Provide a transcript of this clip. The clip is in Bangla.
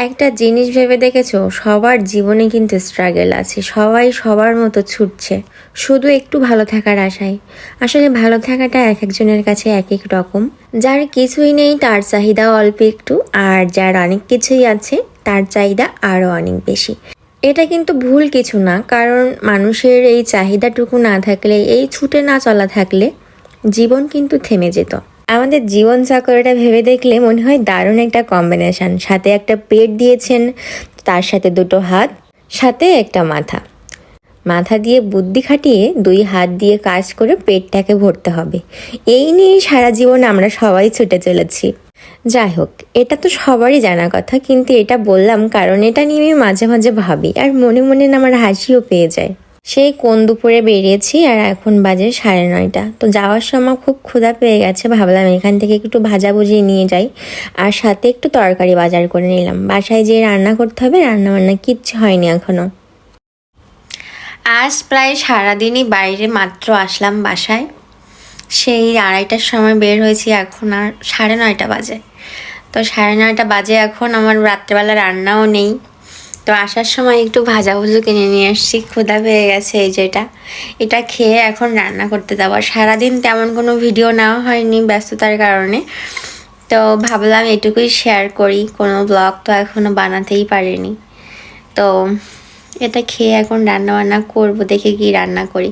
একটা জিনিস ভেবে দেখেছো, সবার জীবনে কিন্তু স্ট্রাগল আছে, সবাই সবার মতো ছুটছে শুধু একটু ভালো থাকার আশায়। আসলে ভালো থাকাটা এক একজনের কাছে এক এক রকম। যার কিছুই নেই তার চাহিদা অল্প একটু, আর যার অনেক কিছুই আছে তার চাহিদা আরও অনেক বেশি। এটা কিন্তু ভুল কিছু না, কারণ মানুষের এই চাহিদাটুকু না থাকলে, এই ছুটে না চলা থাকলে জীবন কিন্তু থেমে যেত। আমাদের জীবন চক্রটা ভেবে দেখলে মনে হয় দারুণ একটা কম্বিনেশন। সাথে একটা পেট দিয়েছেন, তার সাথে দুটো হাত, সাথে একটা মাথা। মাথা দিয়ে বুদ্ধি খাটিয়ে দুই হাত দিয়ে কাজ করে পেটটাকে ভরতে হবে, এই নিয়েই সারা জীবন আমরা সবাই ছুটে চলেছি। যাই হোক, এটা তো সবারই জানা কথা, কিন্তু এটা বললাম কারণ এটা নিয়ে আমি মাঝে মাঝে ভাবি, আর মনে মনে না আমার হাসিও পেয়ে যায়। সেই কোন দুপুরে বেরিয়েছি আর এখন বাজে 9:30। তো যাওয়ার সময় খুব ক্ষুধা পেয়ে গেছে, ভাবলাম এখান থেকে একটু ভাজাভুজি নিয়ে যাই, আর সাথে একটু তরকারি বাজার করে নিলাম। বাসায় যেয়ে রান্না করতে হবে, রান্না বান্না কিচ্ছু হয়নি এখনো। আজ প্রায় সারাদিনই বাইরে, মাত্র আসলাম বাসায়। সেই 2:30টার সময় বের হয়েছি, এখন আর 9:30 বাজে। তো 9:30 বাজে এখন, আমার রাত্রেবেলা রান্নাও নেই। তো আসার সময় একটু ভাজাভুজি কিনে নিয়ে এসেছি, ক্ষুধা পেয়ে গেছে। এই যেটা, এটা খেয়ে এখন রান্না করতে যাবো। সারাদিন তেমন কোনো ভিডিও নেওয়া হয়নি ব্যস্ততার কারণে, তো ভাবলাম এটুকুই শেয়ার করি। কোনো ব্লগ তো এখনও বানাতেই পারিনি। তো এটা খেয়ে এখন রান্না বান্না করবো, দেখে কি রান্না করি।